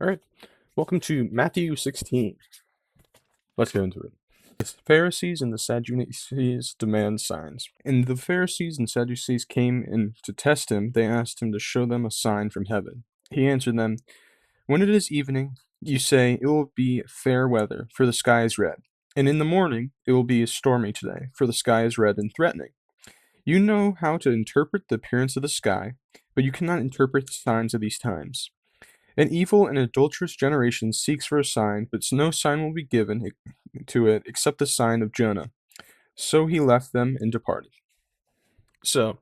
All right, welcome to Matthew 16. Let's get into it. The Pharisees and the Sadducees demand signs. And the Pharisees and Sadducees came in to test him. They asked him to show them a sign from heaven. He answered them, "When it is evening, you say it will be fair weather, for the sky is red. And in the morning, it will be stormy today, for the sky is red and threatening. You know how to interpret the appearance of the sky, but you cannot interpret the signs of these times. An evil and adulterous generation seeks for a sign, but no sign will be given to it except the sign of Jonah." So he left them and departed. So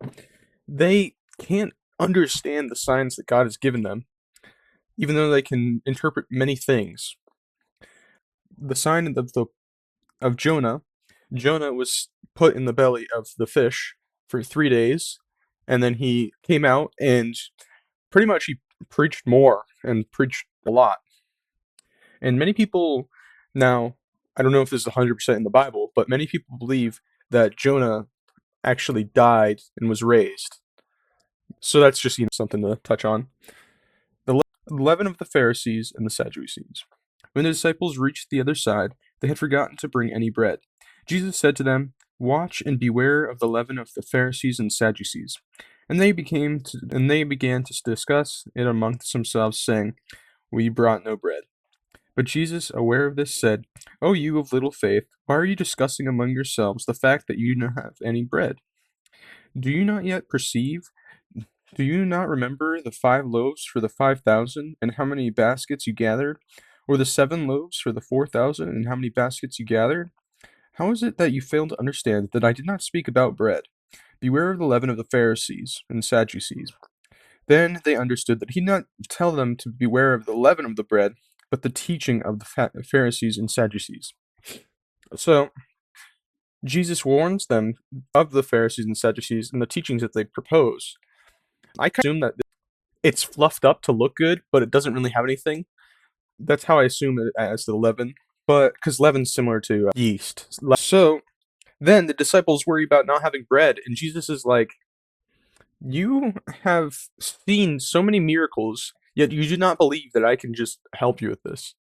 they can't understand the signs that God has given them, even though they can interpret many things. The sign of Jonah, Jonah was put in the belly of the fish for 3 days, and then he came out and pretty much he preached more and preached a lot. And many people now, I don't know if this is 100% in the Bible, but many people believe that Jonah actually died and was raised. So that's just something to touch on. The leaven of the Pharisees and the Sadducees. When the disciples reached the other side, they had forgotten to bring any bread. Jesus said to them, "Watch and beware of the leaven of the Pharisees and Sadducees." And they began to discuss it amongst themselves, saying, "We brought no bread." But Jesus, aware of this, said, "O you of little faith, why are you discussing among yourselves the fact that you do not have any bread? Do you not yet perceive? Do you not remember the 5 loaves for the 5,000, and how many baskets you gathered? Or the 7 loaves for the 4,000, and how many baskets you gathered? How is it that you fail to understand that I did not speak about bread? Beware of the leaven of the Pharisees and Sadducees." Then they understood that he did not tell them to beware of the leaven of the bread, but the teaching of the Pharisees and Sadducees. So Jesus warns them of the Pharisees and Sadducees and the teachings that they propose. I kind of assume that it's fluffed up to look good, but it doesn't really have anything. That's how I assume it as the leaven, but because leaven's similar to yeast. So then the disciples worry about not having bread, and Jesus is like, "You have seen so many miracles, yet you do not believe that I can just help you with this."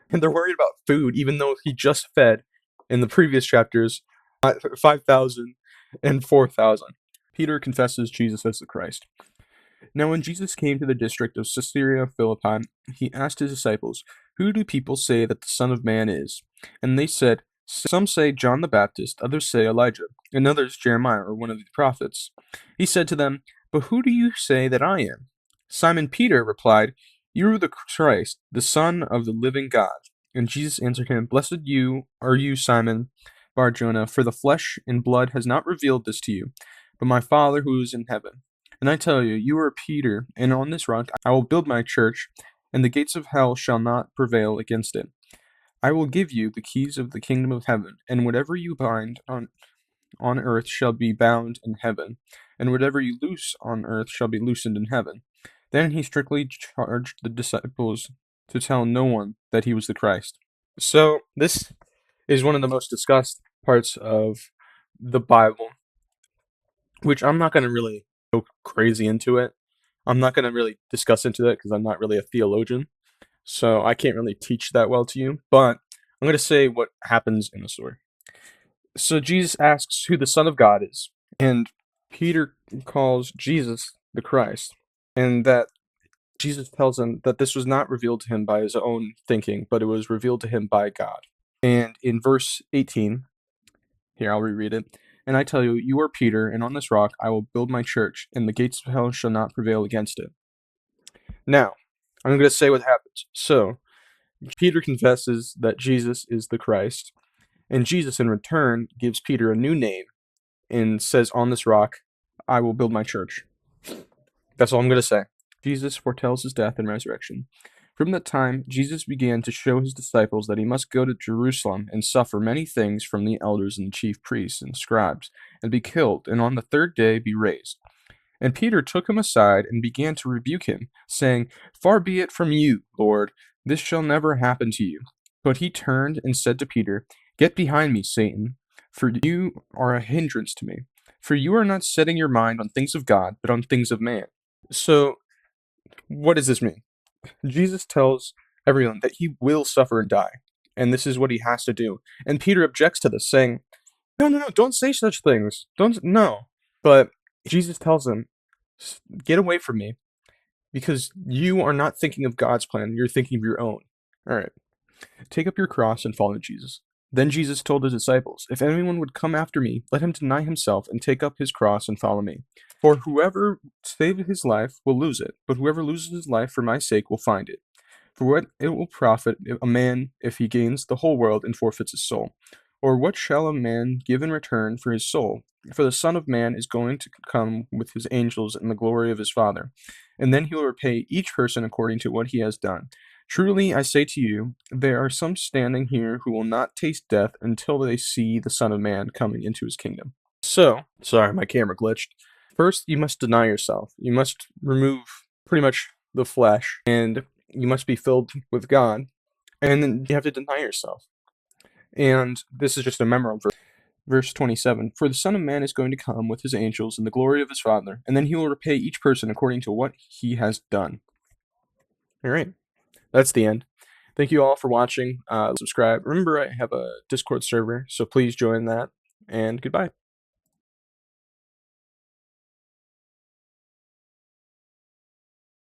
And they're worried about food, even though he just fed in the previous chapters 5,000 and 4,000. Peter confesses Jesus as the Christ. Now, when Jesus came to the district of Caesarea Philippi, he asked his disciples, "Who do people say that the Son of Man is?" And they said, "Some say John the Baptist, others say Elijah, and others Jeremiah or one of the prophets." He said to them, "But who do you say that I am?" Simon Peter replied, "You are the Christ, the Son of the living God." And Jesus answered him, "Blessed are you, Simon Bar-Jonah, for the flesh and blood has not revealed this to you, but my Father who is in heaven. And I tell you, you are Peter, and on this rock I will build my church, and the gates of hell shall not prevail against it. I will give you the keys of the kingdom of heaven, and whatever you bind on earth shall be bound in heaven, and whatever you loose on earth shall be loosened in heaven." Then he strictly charged the disciples to tell no one that he was the Christ. So this is one of the most discussed parts of the Bible, which I'm not going to really go crazy into it. I'm not going to really discuss into it because I'm not really a theologian. So I can't really teach that well to you, but I'm going to say what happens in the story. So Jesus asks who the Son of God is, and Peter calls Jesus the Christ, and that Jesus tells him that this was not revealed to him by his own thinking, but it was revealed to him by God. And in verse 18, here I'll reread it. "And I tell you, you are Peter, and on this rock I will build my church, and the gates of hell shall not prevail against it." Now, I'm going to say what happens. So, Peter confesses that Jesus is the Christ, and Jesus in return gives Peter a new name and says, "On this rock I will build my church." That's all I'm going to say. Jesus foretells his death and resurrection. From that time, Jesus began to show his disciples that he must go to Jerusalem and suffer many things from the elders and chief priests and scribes, and be killed, and on the third day be raised. And Peter took him aside and began to rebuke him, saying, "Far be it from you, Lord, this shall never happen to you." But he turned and said to Peter, "Get behind me, Satan, for you are a hindrance to me. For you are not setting your mind on things of God, but on things of man." So, what does this mean? Jesus tells everyone that he will suffer and die, and this is what he has to do. And Peter objects to this, saying, "No, no, no! Don't say such things. Don't no." But Jesus tells him, "Get away from me, because you are not thinking of God's plan. You're thinking of your own. All right, take up your cross and follow Jesus." Then Jesus told his disciples, "If anyone would come after me, let him deny himself and take up his cross and follow me. For whoever saves his life will lose it, but whoever loses his life for my sake will find it. For what it will profit a man if he gains the whole world and forfeits his soul? Or what shall a man give in return for his soul? For the Son of Man is going to come with his angels in the glory of his Father, and then he will repay each person according to what he has done. Truly, I say to you, there are some standing here who will not taste death until they see the Son of Man coming into his kingdom." So, sorry, my camera glitched. First, you must deny yourself. You must remove pretty much the flesh, and you must be filled with God, and then you have to deny yourself. And this is just a memorable verse. Verse 27, "For the Son of Man is going to come with his angels in the glory of his Father, and then he will repay each person according to what he has done." All right, that's the end. Thank you all for watching. Subscribe. Remember, I have a Discord server, so please join that, and goodbye.